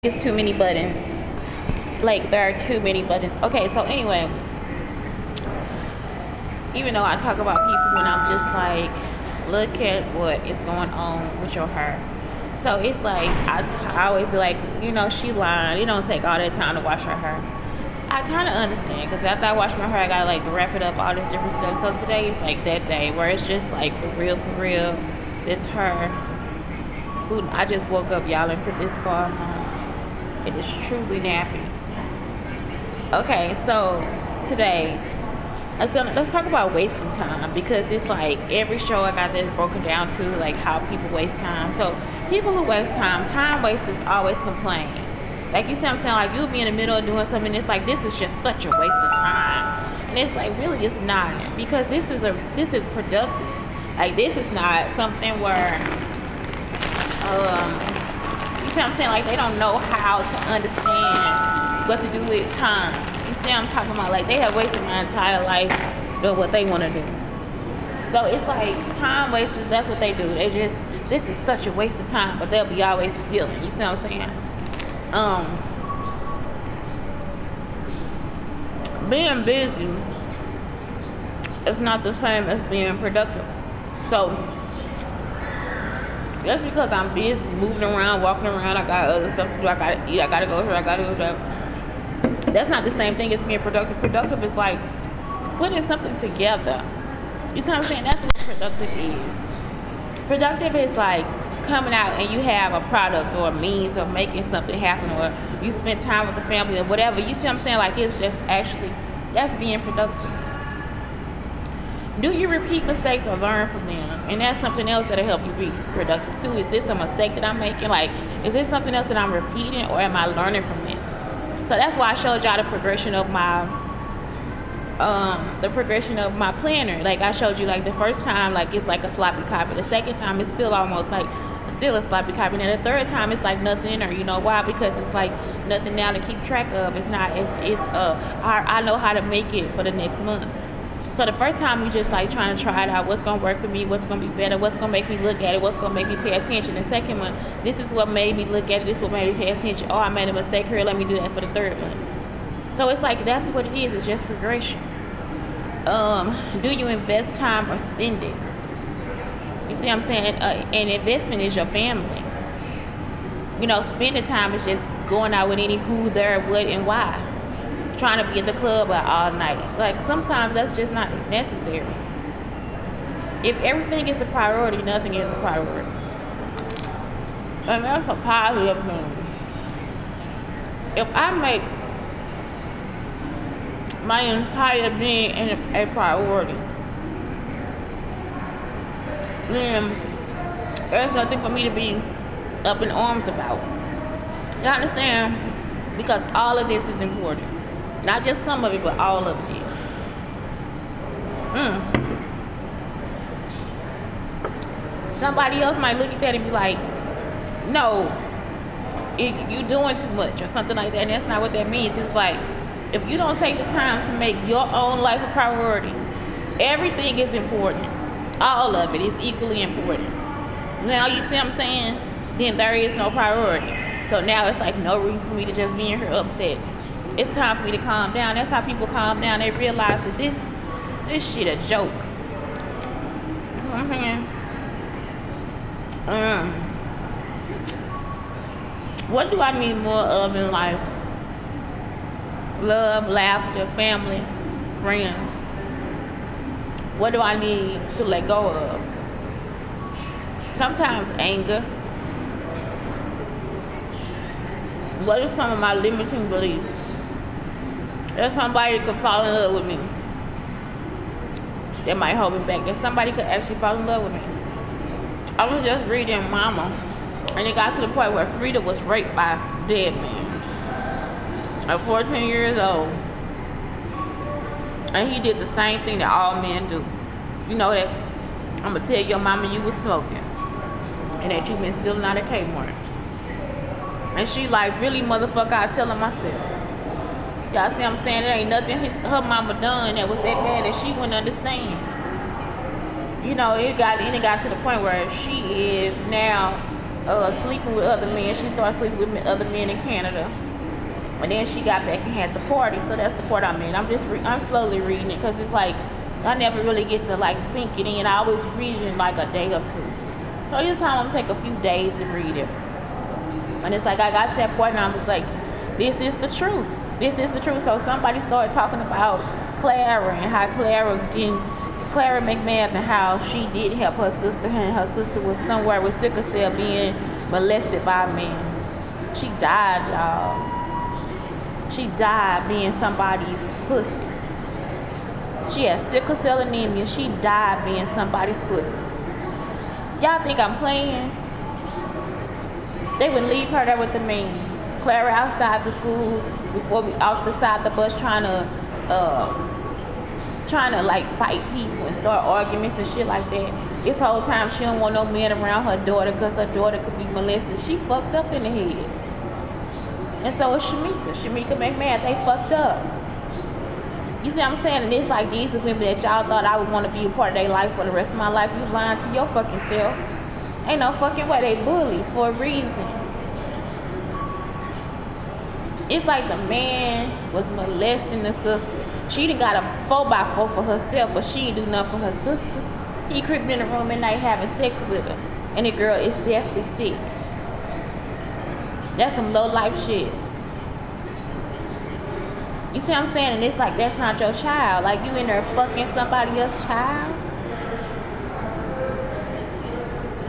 It's too many buttons. Like, there are too many buttons. Okay, so anyway, even though I talk about people when I'm just like, look at what is going on with your hair. So it's like, I always be like, she lying. It don't take all that time to wash her hair. I kind of understand, because after I wash my hair, I gotta like wrap it up, all this different stuff. So today is like that day where it's just like for real, it's her. Who I just woke up, y'all, and put this scarf on. It is truly nappy. Okay, so today, let's talk about wasting time, because it's like every show I got this broken down to like how people waste time. So people who waste time wasters always complain. Like, you see what I'm saying? Like, you'll be in the middle of doing something, and it's like, this is just such a waste of time. And it's like, really, it's not, because this is productive. Like, this is not something where you see what I'm saying? Like, they don't know how to understand what to do with time. You see what I'm talking about? Like, they have wasted my entire life doing what they want to do. So it's like, time wasters, that's what they do. This is such a waste of time, but they'll be always stealing. You see what I'm saying? Being busy is not the same as being productive. So just because I'm busy moving around, walking around, I got other stuff to do, I gotta eat, I gotta go here, I gotta do that. That's not the same thing as being productive. Productive is like putting something together. You see what I'm saying? That's what productive is. Productive is like coming out and you have a product or a means of making something happen, or you spend time with the family or whatever. You see what I'm saying? Like, it's just actually, that's being productive. Do you repeat mistakes or learn from them? And that's something else that'll help you be productive too. Is this a mistake that I'm making? Like, is this something else that I'm repeating, or am I learning from this? So that's why I showed y'all the progression of my planner. Like, I showed you, like, the first time, like, it's like a sloppy copy. The second time, it's still almost like still a sloppy copy. And the third time, it's like nothing in there. You know why? Because it's like nothing now to keep track of. It's not. I know how to make it for the next month. So the first time, we just like trying to try it out. What's gonna work for me? What's gonna be better? What's gonna make me look at it? What's gonna make me pay attention? The second one, this is what made me look at it. This is what made me pay attention. Oh, I made a mistake here. Let me do that for the third one. So it's like, that's what it is. It's just progression. Do you invest time or spend it? You see what I'm saying? An investment is your family. Spending time is just going out with any who, there, what, and why. Trying to be at the club all night. Like, sometimes that's just not necessary. If everything is a priority, nothing is a priority. And that's a positive thing. If I make my entire being a priority, then there's nothing for me to be up in arms about. You understand? Because all of this is important. Not just some of it, but all of it. Somebody else might look at that and be like, no, you doing too much or something like that. And that's not what that means. It's like, if you don't take the time to make your own life a priority, everything is important. All of it is equally important. Now, you see what I'm saying? Then there is no priority. So now it's like no reason for me to just be in here upset. It's time for me to calm down. That's how people calm down. They realize that this shit a joke. You know what I'm saying? What do I need more of in life? Love, laughter, family, friends. What do I need to let go of? Sometimes anger. What are some of my limiting beliefs? If somebody could fall in love with me, that might hold me back. If somebody could actually fall in love with me. I was just reading Mama, and it got to the point where Frida was raped by a dead man at 14 years old. And he did the same thing that all men do. You know that I'm going to tell your mama you was smoking, and that you been stealing out of Kmart. And she like, really, motherfucker, I tell her myself. Y'all see what I'm saying? There ain't nothing her mama done that was that bad that she wouldn't understand. It got to the point where she is now sleeping with other men. She started sleeping with other men in Canada. And then she got back and had the party. So that's the part I'm in. I'm slowly reading it because it's like I never really get to like sink it in. I always read it in like a day or two. So this time I'm gonna take a few days to read it. And it's like I got to that point and I was like, this is the truth. This is the truth. So somebody started talking about Clara and how Clara McMahon and how she did help her sister, and her sister was somewhere with sickle cell being molested by a man. She died, y'all. She died being somebody's pussy. She had sickle cell anemia. She died being somebody's pussy. Y'all think I'm playing? They would leave her there with the man. Clara outside the school before we off the side of the bus trying to like fight people and start arguments and shit like that. This whole time she don't want no man around her daughter because her daughter could be molested. She fucked up in the head. And so is Shamika McMahon. They fucked up. You see what I'm saying? And it's like these are women that y'all thought I would want to be a part of their life for the rest of my life. You lying to your fucking self. Ain't no fucking way. They bullies for a reason. It's like the man was molesting the sister. She done got a 4x4 for herself, but she ain't do nothing for her sister. He creeping in the room at night having sex with her. And the girl is definitely sick. That's some low life shit. You see what I'm saying? And it's like, that's not your child. Like, you in there fucking somebody else's child.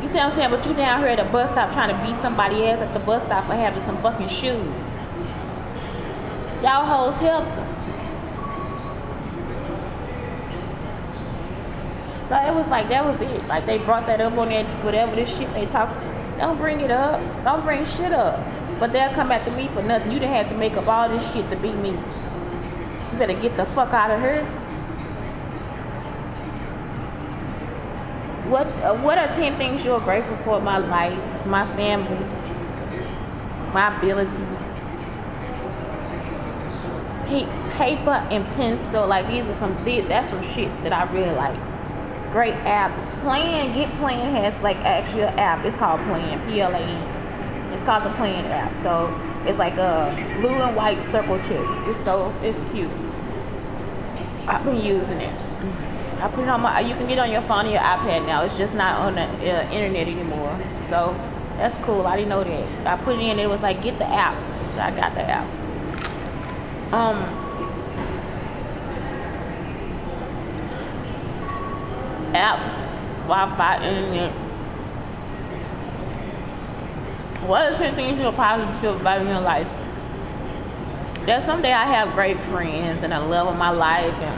You see what I'm saying? But you down here at a bus stop trying to beat somebody ass at the bus stop for having some fucking shoes. Y'all hoes helped her. So it was like, that was it. Like, they brought that up on that, whatever this shit they talk. Don't bring it up. Don't bring shit up. But they'll come after me for nothing. You done had to make up all this shit to be me. You better get the fuck out of here. What are 10 things you're grateful for in my life, my family, my abilities? Paper and pencil, like that's some shit that I really like. Great apps. Get Plan has like actually an app. It's called Plan, Plan. It's called the Plan app. So it's like a blue and white circle chip. It's cute. I've been using it. I put it on you can get it on your phone or your iPad now. It's just not on the internet anymore. So that's cool. I didn't know that. I put it in. It was like, get the app. So I got the app. App, Wi-Fi, internet. What are 10 things you're positive about in your life? There's someday I have great friends and the love of my life and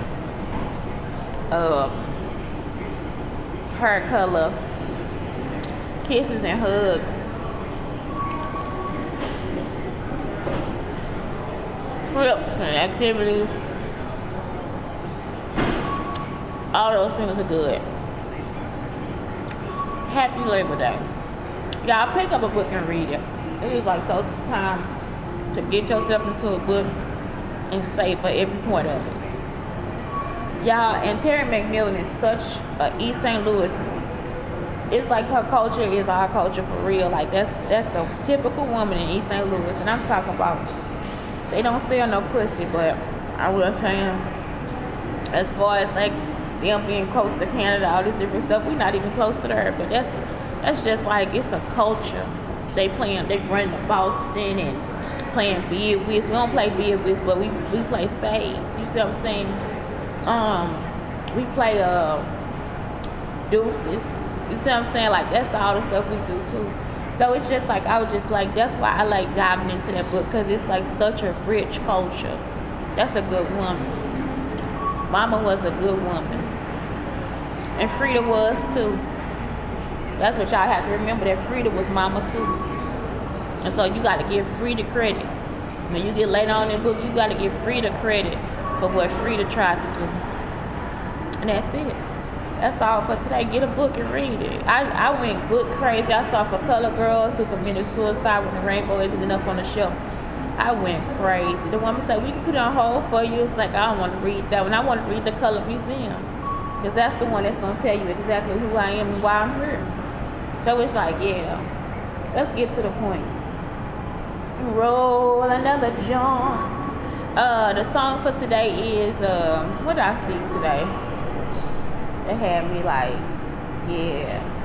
hair color, kisses and hugs, trips and activities. All those things are good. Happy Labor Day. Y'all pick up a book and read it. It is like so it's time to get yourself into a book and savor every point of it. Y'all, and Terry McMillan is such a East St. Louis. It's like her culture is our culture for real. Like that's the typical woman in East St. Louis. And I'm talking about, they don't sell no pussy, but I will say, as far as like them being close to Canada, all this different stuff, we're not even close to there. But that's just like, it's a culture. They run to Boston and playing beer whist. We don't play beer whist, but we play spades. You see what I'm saying? We play deuces. You see what I'm saying? Like, that's all the stuff we do too. So it's just like, I was just like, that's why I like diving into that book, because it's like such a rich culture. That's a good woman. Mama was a good woman. And Frida was too. That's what y'all have to remember, that Frida was mama too. And so you got to give Frida credit. When you get later on in the book, you got to give Frida credit for what Frida tried to do. And that's it. That's all for today. Get a book and read it. I went book crazy. I saw For Color Girls Who Committed Suicide When the Rainbow Isn't Enough on the Shelf. I went crazy. The woman said, we can put it on hold for you. It's like, I don't want to read that one. I want to read The Color Museum. Because that's the one that's going to tell you exactly who I am and why I'm here. So it's like, yeah. Let's get to the point. Roll another joint. The song for today is what did I see today? It had me like, yeah.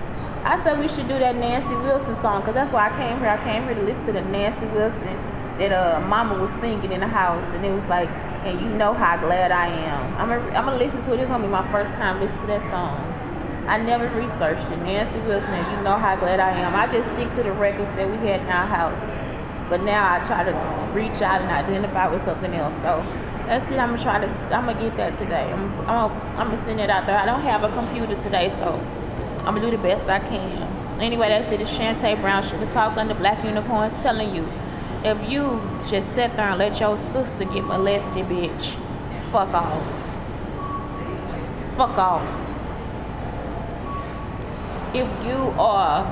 I said we should do that Nancy Wilson song because that's why I came here. I came here to listen to the Nancy Wilson that Mama was singing in the house, and it was like, and you know how glad I am. I'm gonna listen to it. It's gonna be my first time listening to that song. I never researched it. Nancy Wilson, and you know how glad I am. I just stick to the records that we had in our house. But now I try to reach out and identify with something else. So that's it. I'm gonna get that today. I'm gonna send it out there. I don't have a computer today, so I'm gonna do the best I can. Anyway, that's it. It's Shantae Brown, Sugar Talk under Black Unicorns, telling you, if you just sit there and let your sister get molested, bitch, fuck off. Fuck off. If you are,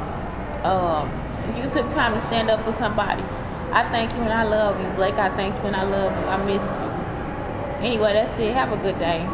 if you took time to stand up for somebody, I thank you and I love you. Blake, I thank you and I love you. I miss you. Anyway, that's it. Have a good day.